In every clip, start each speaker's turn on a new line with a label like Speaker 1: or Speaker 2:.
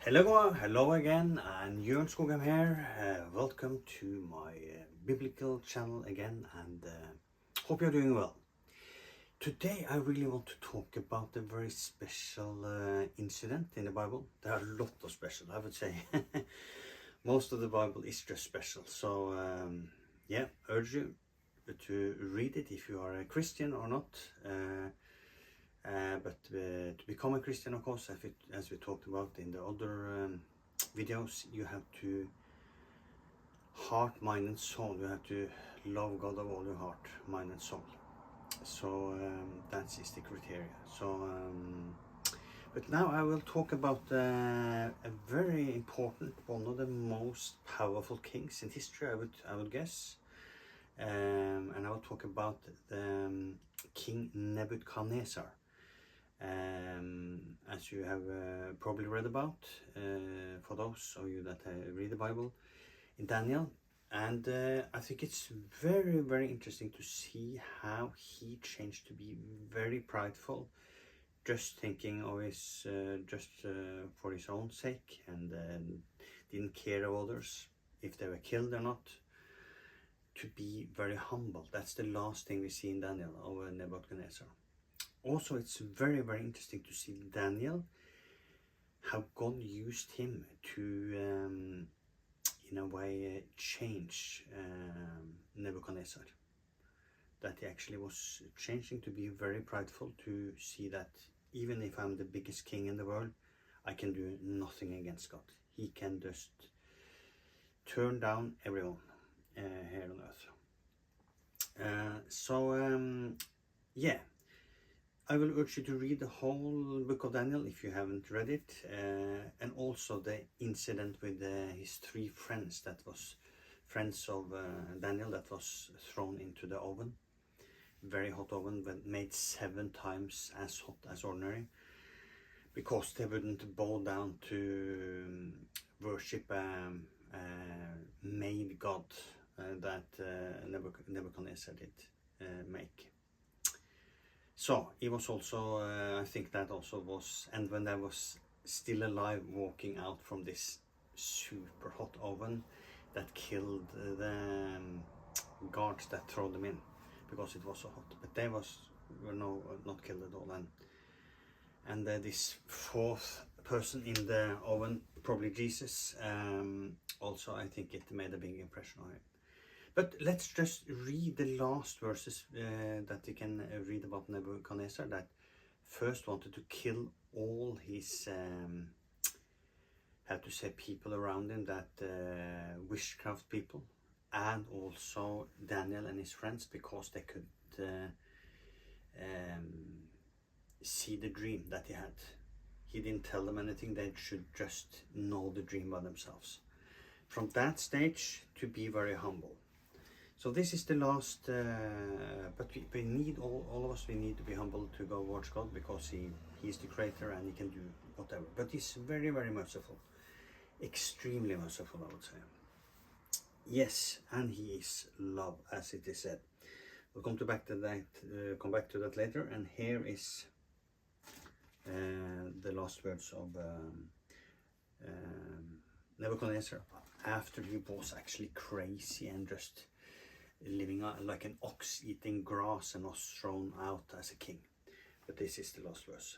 Speaker 1: Hello again, and Jørn Skogheim here. Welcome to my biblical channel again, and hope you're doing well. Today I really want to talk about a very special incident in the Bible. There are a lot of special, I would say. Most of the Bible is just special. So yeah, urge you to read it if you are a Christian or not. But to become a Christian, of course, as we talked about in the other videos, you have to heart, mind and soul. You have to love God of all your heart, mind and soul. So that is the criteria. So but now I will talk about a very important, one of the most powerful kings in history, I would guess. And I will talk about the King Nebuchadnezzar. As you have probably read about, for those of you that read the Bible, in Daniel. And I think it's very, very interesting to see how he changed to be very prideful, just thinking of his, for his own sake, and didn't care of others, if they were killed or not, to be very humble. That's the last thing we see in Daniel of Nebuchadnezzar. Also, it's very, very interesting to see Daniel, how God used him to, in a way, change Nebuchadnezzar. That he actually was changing to be very prideful, to see that even if I'm the biggest king in the world, I can do nothing against God. He can just turn down everyone here on earth. Yeah. I will urge you to read the whole book of Daniel if you haven't read it, and also the incident with his three friends, that was friends of Daniel, that was thrown into the oven, very hot oven, but made 7 times as hot as ordinary, because they wouldn't bow down to worship a made god that Nebuchadnezzar did make. So he was also, I think that also was, and when they was still alive, walking out from this super hot oven, that killed the guards that threw them in, because it was so hot. But they were not killed at all. And this 4th person in the oven, probably Jesus, also I think it made a big impression on him. But let's just read the last verses that you can read about Nebuchadnezzar, that first wanted to kill all his, how to say, people around him, that witchcraft people, and also Daniel and his friends, because they could see the dream that he had. He didn't tell them anything, they should just know the dream by themselves. From that stage to be very humble. So this is the last, but we need, all of us, we need to be humble to go watch God, because he's the creator and he can do whatever. But he's very, very merciful, extremely merciful, I would say. Yes, and he is love, as it is said. We'll come back to that later. And here is the last words of Nebuchadnezzar, after he was actually crazy and just living like an ox eating grass, and was thrown out as a king. But this is the last verse.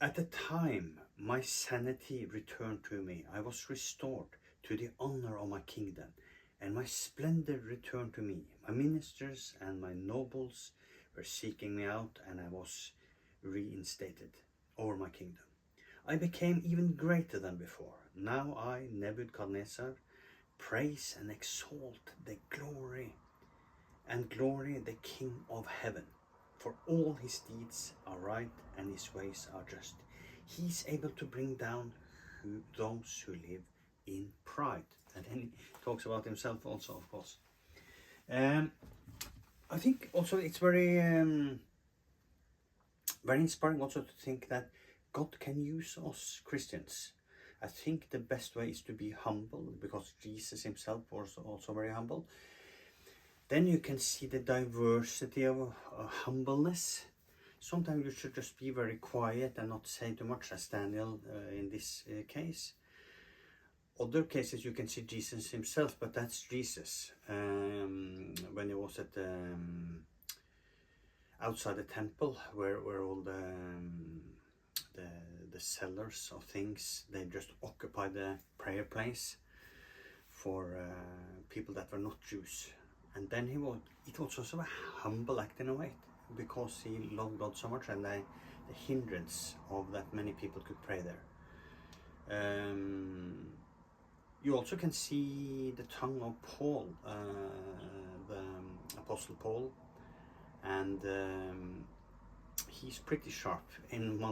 Speaker 1: At the time my sanity returned to me, I was restored to the honor of my kingdom, and my splendor returned to me. My ministers and my nobles were seeking me out, and I was reinstated over my kingdom. I became even greater than before. Now I, Nebuchadnezzar, praise and exalt the glory the King of heaven, for all his deeds are right and his ways are just. He is able to bring down those who live in pride. And then he talks about himself also, of course. I think also it's very very inspiring also to think that God can use us Christians. I think the best way is to be humble, because Jesus himself was also very humble. Then you can see the diversity of humbleness. sometimes you should just be very quiet and not say too much, as Daniel in this case. Other cases you can see Jesus himself, but that's Jesus when he was at outside the temple, where all the sellers of things, they just occupy the prayer place for people that were not Jews. And then it was also a humble act in a way, because he loved God so much, and the hindrance of that many people could pray there. You also can see the tongue of Paul, the Apostle Paul, and he's pretty sharp in a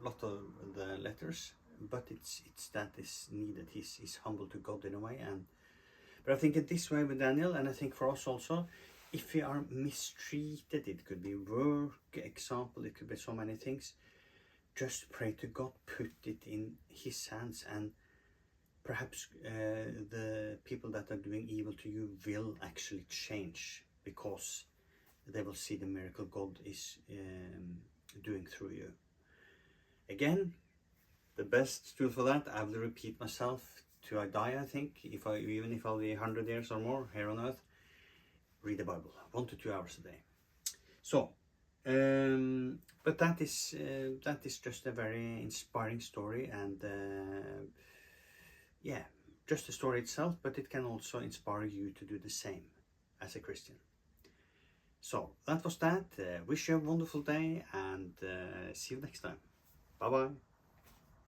Speaker 1: lot of the letters, but it's that is needed. He's humble to God in a way, but I think in this way with Daniel, and I think for us also, if we are mistreated, it could be work, example, it could be so many things, just pray to God, put it in his hands, and perhaps the people that are doing evil to you will actually change, because they will see the miracle God is doing through you. Again, the best tool for that, I will repeat myself till I die, I think, even if I'll be 100 years or more here on earth, read the Bible 1 to 2 hours a day. So, but that is just a very inspiring story, and yeah, just the story itself, but it can also inspire you to do the same as a Christian. So that was that. Wish you a wonderful day, and see you next time. Bye bye.